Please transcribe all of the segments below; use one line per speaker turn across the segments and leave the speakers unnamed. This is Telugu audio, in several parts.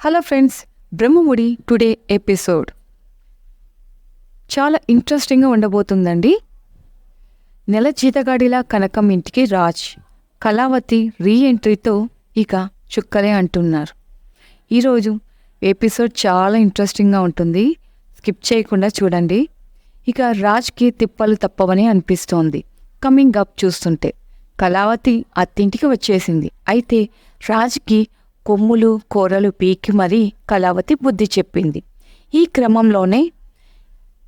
Hello friends, Brahmamudi today episode చాలా ఇంట్రెస్టింగ్గా ఉండబోతుందండి. నెల జీతగాడిలా కనకం ఇంటికి రాజ్, కళావతి రీఎంట్రీతో ఇక చుక్కలే అంటున్నారు. ఈరోజు ఎపిసోడ్ చాలా ఇంట్రెస్టింగ్గా ఉంటుంది, స్కిప్ చేయకుండా చూడండి. ఇక రాజ్కి తిప్పలు తప్పవని అనిపిస్తోంది. కమింగ్ అప్ చూస్తుంటే కళావతి అత్తింటికి వచ్చేసింది. అయితే రాజ్కి కొమ్ములు కూరలు పీకి మరీ కళావతి బుద్ధి చెప్పింది. ఈ క్రమంలోనే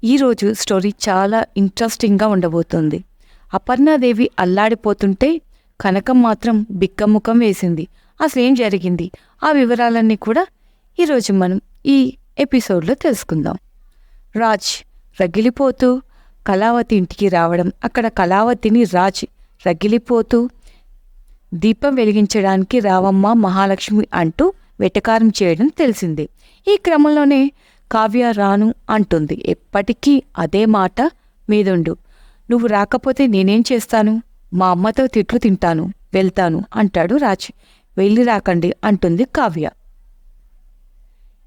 ఈరోజు స్టోరీ చాలా ఇంట్రెస్టింగ్గా ఉండబోతుంది. అపర్ణాదేవి అల్లాడిపోతుంటే కనకం మాత్రం బిక్కముఖం వేసింది. అసలేం జరిగింది, ఆ వివరాలన్నీ కూడా ఈరోజు మనం ఈ ఎపిసోడ్లో తెలుసుకుందాం. రాజ్ రగిలిపోతూ కళావతి ఇంటికి రావడం, అక్కడ కళావతిని రాజ్ రగిలిపోతూ దీపం వెలిగించడానికి రావమ్మ మహాలక్ష్మి అంటూ వెటకారం చేయడం తెలిసిందే. ఈ క్రమంలోనే కావ్య రాను అంటుంది. ఎప్పటికీ అదే మాట మీదుండు, నువ్వు రాకపోతే నేనేం చేస్తాను, మా అమ్మతో తిట్లు తింటాను, వెళ్తాను అంటాడు రాజ్. వెళ్ళి రాకండి అంటుంది కావ్య.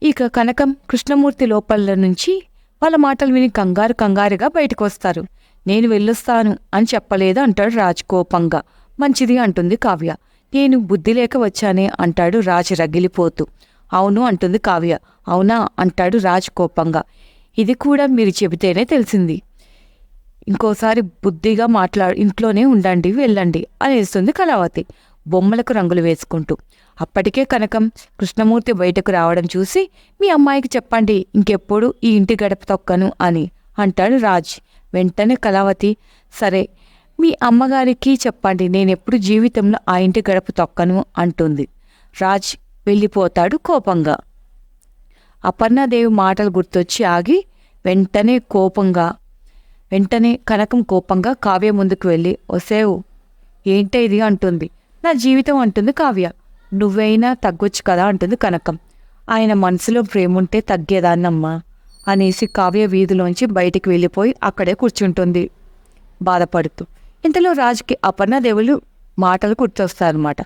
ఇక కనకం కృష్ణమూర్తి లోపల నుంచి వాళ్ళ మాటలు విని కంగారుగా బయటకు వస్తారు. నేను వెళ్ళొస్తాను అని చెప్పలేదు అంటాడు రాజ్ కోపంగా. మంచిది అంటుంది కావ్య. నేను బుద్ధి లేక వచ్చానే అంటాడు రాజ్ రగిలిపోతూ. అవును అంటుంది కావ్య. అవునా అంటాడు రాజ్ కోపంగా. ఇది కూడా మీరు చెబితేనే తెలిసింది, ఇంకోసారి బుద్ధిగా ఇంట్లోనే ఉండండి, వెళ్ళండి అనేస్తుంది కళావతి బొమ్మలకు రంగులు వేసుకుంటూ. అప్పటికే కనకం కృష్ణమూర్తి బయటకు రావడం చూసి, మీ అమ్మాయికి చెప్పండి ఇంకెప్పుడు ఈ ఇంటి గడప తొక్కను అని అంటాడు రాజ్. వెంటనే కళావతి, సరే మీ అమ్మగారికి చెప్పండి, నేనెప్పుడు జీవితంలో ఆ ఇంటి గడప తొక్కను అంటుంది. రాజ్ వెళ్ళిపోతాడు కోపంగా. అపర్ణాదేవి మాటలు గుర్తొచ్చి ఆగి వెంటనే కనకం కోపంగా కావ్య ముందుకు వెళ్ళి, ఒసేవు ఏంటే ఇది అంటుంది. నా జీవితం అంటుంది కావ్య. నువ్వైనా తగ్గొచ్చు కదా అంటుంది కనకం. ఆయన మనసులో ప్రేముంటే తగ్గేదాన్నమ్మా అనేసి కావ్య వీధిలోంచి బయటికి వెళ్ళిపోయి అక్కడే కూర్చుంటుంది బాధపడుతూ. ఇంతలో రాజ్కి అపర్ణాదేవులు మాటలు గుర్తొస్తాయన్నమాట.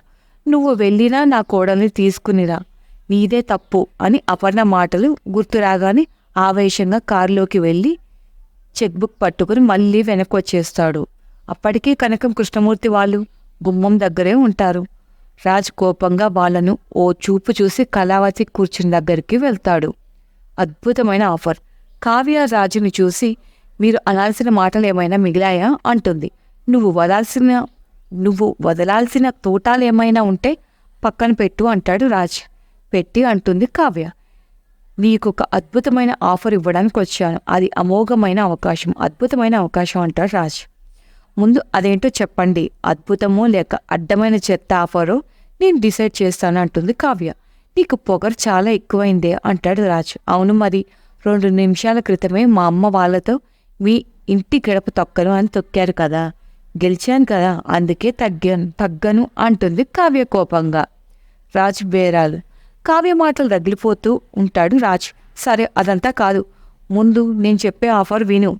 నువ్వు వెళ్ళినా నా కోడల్ని తీసుకునిరా, నీదే తప్పు అని అపర్ణ మాటలు గుర్తు రాగానే ఆవేశంగా కారులోకి వెళ్ళి చెక్బుక్ పట్టుకుని మళ్ళీ వెనక్కి వచ్చేస్తాడు. అప్పటికీ కనకం కృష్ణమూర్తి వాళ్ళు గుమ్మం దగ్గరే ఉంటారు. రాజ్ కోపంగా వాళ్ళను ఓ చూపు చూసి కళావతి కూర్చుని దగ్గరికి వెళ్తాడు. అద్భుతమైన ఆఫర్. కావ్య రాజుని చూసి, మీరు అనాల్సిన మాటలు ఏమైనా మిగిలాయా అంటుంది. నువ్వు వదలాల్సిన తోటాలు ఏమైనా ఉంటే పక్కన పెట్టు అంటాడు రాజ్. పెట్టి అంటుంది కావ్య. నీకొక అద్భుతమైన ఆఫర్ ఇవ్వడానికి వచ్చాను, అది అద్భుతమైన అవకాశం అంటాడు రాజ్. ముందు అదేంటో చెప్పండి, అద్భుతమో లేక అడ్డమైన చెత్త ఆఫరో నేను డిసైడ్ చేస్తాను అంటుంది కావ్య. నీకు పొగరు చాలా ఎక్కువైందే అంటాడు రాజ్. అవును మరి, 2 నిమిషాల క్రితమే మా అమ్మ వాళ్ళతో మీ ఇంటి గడప తొక్కను అని తొక్కారు కదా, గెలిచాను కదా, అందుకే తగ్గను అంటుంది కావ్య కోపంగా. రాజ్ బేరాలు. కావ్య మాటలు రగిలిపోతూ ఉంటాడు రాజ్. సరే అదంతా కాదు, ముందు నేను చెప్పే ఆఫర్ విను.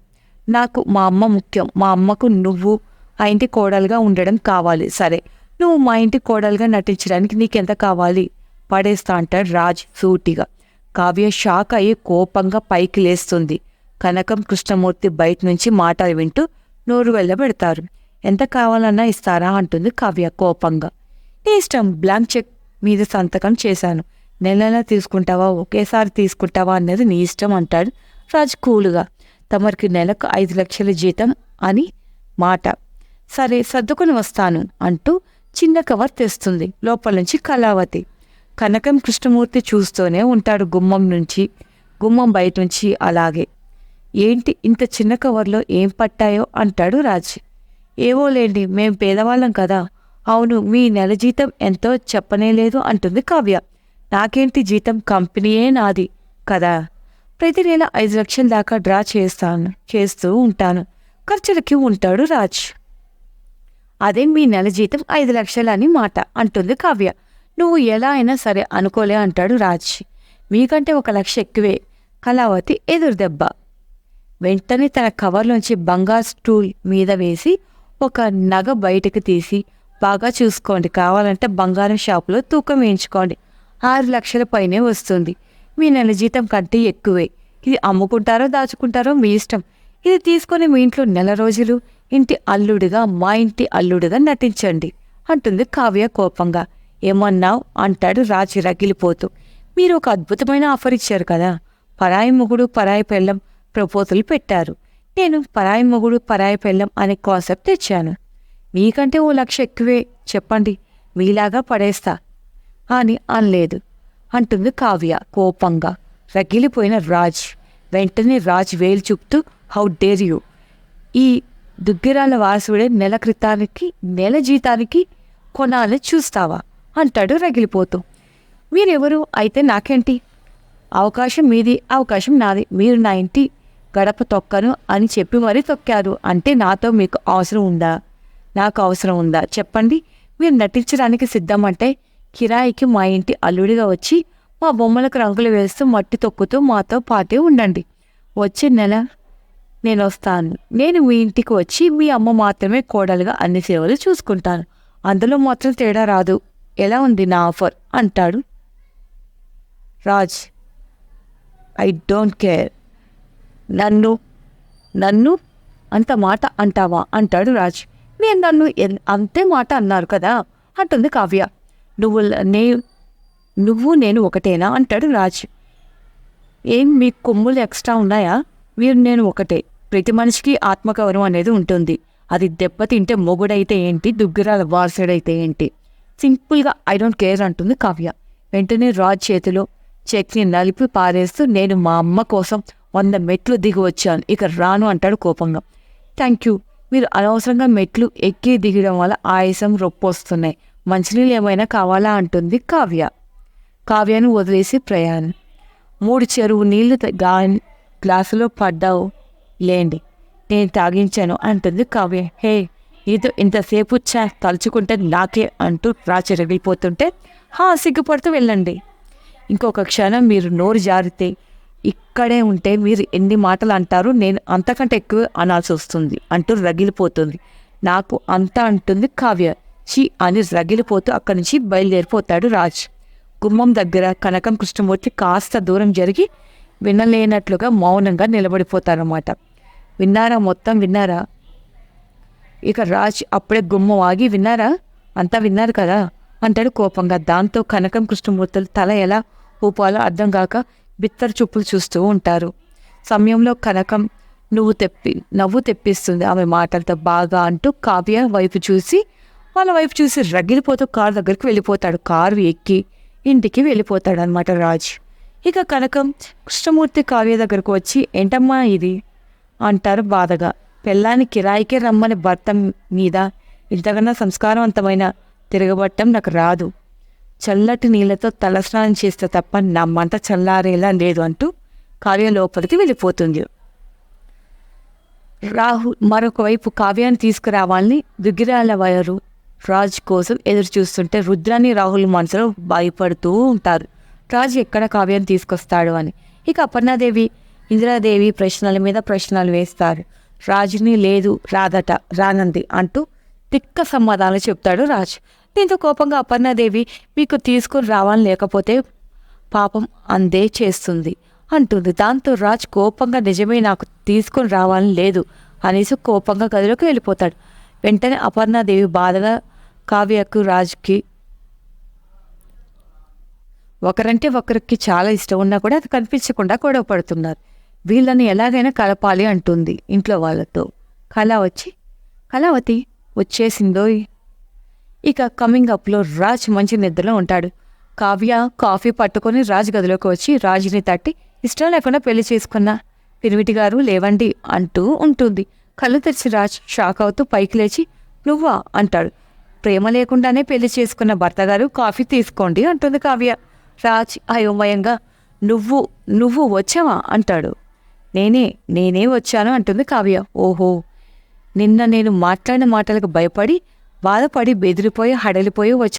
నాకు మా అమ్మ ముఖ్యం, మా అమ్మకు నువ్వు ఆ ఇంటి కోడలుగా ఉండడం కావాలి. సరే, నువ్వు మా ఇంటి కోడలుగా నటించడానికి నీకెంత కావాలి, పడేస్తా అంటాడు రాజ్ సూటిగా. కావ్య షాక్ అయ్యి కోపంగా పైకి లేస్తుంది. కనకం కృష్ణమూర్తి బయట నుంచి మాటలు వింటూ నోరు వెళ్ళబెడతారు. ఎంత కావాలన్నా ఇస్తారా అంటుంది కావ్య కోపంగా. నీ ఇష్టం, బ్లాంక్ చెక్ మీద సంతకం చేశాను, నెల తీసుకుంటావా ఒకేసారి తీసుకుంటావా అన్నది నీ ఇష్టం అంటాడు రాజ్ కూలుగా. తమరికి నెలకు 5 లక్షల జీతం అని మాట. సరే సర్దుకొని వస్తాను అంటూ చిన్న కవర్ తెస్తుంది లోపల నుంచి కళావతి. కనకం కృష్ణమూర్తి చూస్తూనే ఉంటాడు గుమ్మం బయట నుంచి అలాగే. ఏంటి ఇంత చిన్న కవర్లో ఏం పట్టాయో అంటాడు రాజ్. ఏవో లేండి, మేం పేదవాళ్ళం కదా. అవును, మీ నెల జీతం ఎంతో చెప్పనేలేదు అంటుంది కావ్య. నాకేంటి జీతం, కంపెనీయే నాది కదా, ప్రతి నెల 5 లక్షల దాకా డ్రా చేస్తూ ఉంటాను, ఖర్చులకి ఉంటాడు రాజ్. అదే మీ నెల జీతం 5 లక్షలు అని మాట అంటుంది కావ్య. నువ్వు ఎలా అయినా సరే అనుకోలే అంటాడు రాజ్. మీకంటే 1 లక్ష ఎక్కువే. కళావతి ఎదురు దెబ్బ. వెంటనే తన కవర్లోంచి బంగారు స్టూల్ మీద వేసి ఒక నగ బయటకు తీసి, బాగా చూసుకోండి, కావాలంటే బంగారం షాపులో తూకం వేయించుకోండి, 6 లక్షల పైనే వస్తుంది. మీ నెల జీతం కంటే ఎక్కువే. ఇది అమ్ముకుంటారో దాచుకుంటారో మీ ఇష్టం. ఇది తీసుకొని మీ ఇంట్లో నెల రోజులు ఇంటి అల్లుడిగా మా ఇంటి అల్లుడిగా నటించండి అంటుంది కావ్య కోపంగా. ఏమన్నావు అంటాడు రాజు రగిలిపోతూ. మీరు ఒక అద్భుతమైన ఆఫర్ ఇచ్చారు కదా. పరాయి మొగుడు పరాయి పెళ్ళం ప్రపోజల్ పెట్టారు. నేను పరాయి మొగుడు పరాయి పెళ్ళం అనే కాన్సెప్ట్ తెచ్చాను. మీకంటే 1 లక్ష ఎక్కువే చెప్పండి, మీలాగా పడేస్తా అని అనలేదు అంటుంది కావ్య కోపంగా. రగిలిపోయిన రాజ్ వెంటనే రాజ్ వేలు చూపుతూ, హౌ డేర్ యూ, ఈ దుగ్గిరాల వారసుడే నెల జీతానికి కొనాలని చూస్తావా అంటాడు రగిలిపోతూ. మీరెవరు అయితే నాకేంటి? అవకాశం మీది, అవకాశం నాది. మీరు నా ఇంటి గడప తొక్కను అని చెప్పి మరీ తొక్కారు అంటే నాతో మీకు అవసరం ఉందా? నాకు అవసరం ఉందా చెప్పండి. మీరు నటించడానికి సిద్ధమంటే కిరాయికి మా ఇంటి అల్లుడిగా వచ్చి మా బొమ్మలకు రంగులు వేస్తూ మట్టి తొక్కుతూ మాతో పాటే ఉండండి. వచ్చే నెల నేను వస్తాను. నేను మీ ఇంటికి వచ్చి మీ అమ్మ మాత్రమే కోడలుగా అన్ని సేవలు చూసుకుంటాను. అందులో మాత్రం తేడా రాదు. ఎలా ఉంది నా ఆఫర్ అంటాడు రాజ్. I don't care. నన్ను అంత మాట అంటావా అంటాడు రాజ్. నేను నన్ను అంతే మాట అన్నారు కదా అంటుంది కావ్య. నువ్వు నేను ఒకటేనా అంటాడు రాజ్. ఏం మీ కొమ్ములు ఎక్స్ట్రా ఉన్నాయా? మీరు నేను ఒకటే. ప్రతి మనిషికి ఆత్మగౌరవం అనేది ఉంటుంది. అది దెబ్బతింటే మొగుడైతే ఏంటి, దుగ్గిరాల వారసుడైతే ఏంటి. సింపుల్గా ఐ డోంట్ కేర్ అంటుంది కావ్య. వెంటనే రాజ్ చేతిలో చెక్ని నలిపి పారేస్తూ, నేను మా అమ్మ కోసం 100 మెట్లు దిగి వచ్చాను, ఇక రాను అంటాడు కోపంగా. Thank you. మీరు అనవసరంగా మెట్లు ఎక్కి దిగడం వల్ల ఆయాసం రొప్పు వస్తున్నాయి. మంచినీళ్ళు ఏమైనా కావాలా అంటుంది కావ్య. కావ్యను వదిలేసి ప్రయాణం. 3 చెరువు నీళ్లు గ్లాసులో పడ్డావు లేండి, నేను తాగించాను అంటుంది కావ్య. హే, నీతో ఇంతసేపు తలుచుకుంటే నాకే అంటూ రాచి రగిలిపోతుంటే, సిగ్గుపడుతూ వెళ్ళండి. ఇంకొక క్షణం మీరు నోరు జారితే ఇక్కడే ఉంటే మీరు ఎన్ని మాటలు అంటారు, నేను అంతకంటే ఎక్కువ అనాల్సి వస్తుంది అంటూ రగిలిపోతుంది. నాకు అంతా అంటుంది కావ్య. చీ అని రగిలిపోతూ అక్కడి నుంచి బయలుదేరిపోతాడు రాజ్. గుమ్మం దగ్గర కనకం కృష్ణమూర్తి కాస్త దూరం జరిగి వినలేనట్లుగా మౌనంగా నిలబడిపోతారన్నమాట. విన్నారా? మొత్తం విన్నారా? ఇక రాజ్ అప్పుడే గుమ్మం ఆగి, విన్నారా? అంతా విన్నారు కదా అంటాడు కోపంగా. దాంతో కనకం కృష్ణమూర్తులు తల ఎలా ఊపాలో అర్థం కాక బిత్తర చూపులు చూస్తూ ఉంటారు. సమయంలో కనకం నవ్వు తెప్పిస్తుంది ఆమె మాటలతో బాగా అంటూ కావ్య వాళ్ళ వైపు చూసి రగిలిపోతూ కారు దగ్గరికి వెళ్ళిపోతాడు. కారు ఎక్కి ఇంటికి వెళ్ళిపోతాడు అనమాట రాజ్. ఇక కనకం కృష్ణమూర్తి కావ్య దగ్గరకు వచ్చి, ఏంటమ్మా ఇది అంటారు బాధగా. పెళ్ళాన్ని కిరాయికే రమ్మని భర్త మీద ఇంతకన్నా సంస్కారవంతమైన తిరగబట్టం నాకు రాదు. చల్లటి నీళ్లతో తలస్నానం చేస్తే తప్ప నా మంట చల్లారేలా లేదు అంటూ కావ్య లోపలికి వెళ్ళిపోతుంది. రాహుల్ మరొక వైపు కావ్యాన్ని తీసుకురావాలని దుగ్గిరాల వారు రాజ్ కోసం ఎదురు చూస్తుంటే రుద్రాని రాహుల్ మనసులో భయపడుతూ ఉంటారు. రాజు ఎక్కడ కావ్యాన్ని తీసుకొస్తాడు అని. ఇక అపర్ణాదేవి ఇందిరాదేవి ప్రశ్నల మీద ప్రశ్నలు వేస్తారు. రాజుని లేదు రానంది అంటూ తిక్క సమాధానాలు చెప్తాడు రాజ్. దీంతో కోపంగా అపర్ణాదేవి, మీకు తీసుకుని రావాలని లేకపోతే పాపం అందే చేస్తుంది అంటుంది. దాంతో రాజ్ కోపంగా, నిజమే నాకు తీసుకుని రావాలని లేదు అనేసి కోపంగా గదిలోకి వెళ్ళిపోతాడు. వెంటనే అపర్ణాదేవి బాధగా కావ్యకు రాజ్కి ఒకరంటే ఒకరికి చాలా ఇష్టం ఉన్నా కూడా అది కనిపించకుండా గొడవ పడుతున్నారు. వీళ్ళని ఎలాగైనా కలపాలి అంటుంది ఇంట్లో వాళ్ళతో. కళావతి వచ్చేసిందో. ఇక కమింగ్ అప్లో రాజ్ మంచి నిద్రలో ఉంటాడు. కావ్య కాఫీ పట్టుకొని రాజ్ గదిలోకి వచ్చి రాజుని తట్టి, ఇష్టం లేకుండా పెళ్లి చేసుకున్నా పిరిమిటి గారు లేవండి అంటూ ఉంటుంది. కళ్ళు తెరిచి రాజ్ షాక్ అవుతూ పైకి లేచి, నువ్వా అంటాడు. ప్రేమ లేకుండానే పెళ్లి చేసుకున్న భర్త గారు కాఫీ తీసుకోండి అంటుంది కావ్య. రాజ్ అయోమయంగా, నువ్వు వచ్చావా అంటాడు. నేనే వచ్చాను అంటుంది కావ్య. ఓహో, నిన్న నేను మాట్లాడిన మాటలకు భయపడి బాధపడి బెదిరిపోయి హడలిపోయి వచ్చి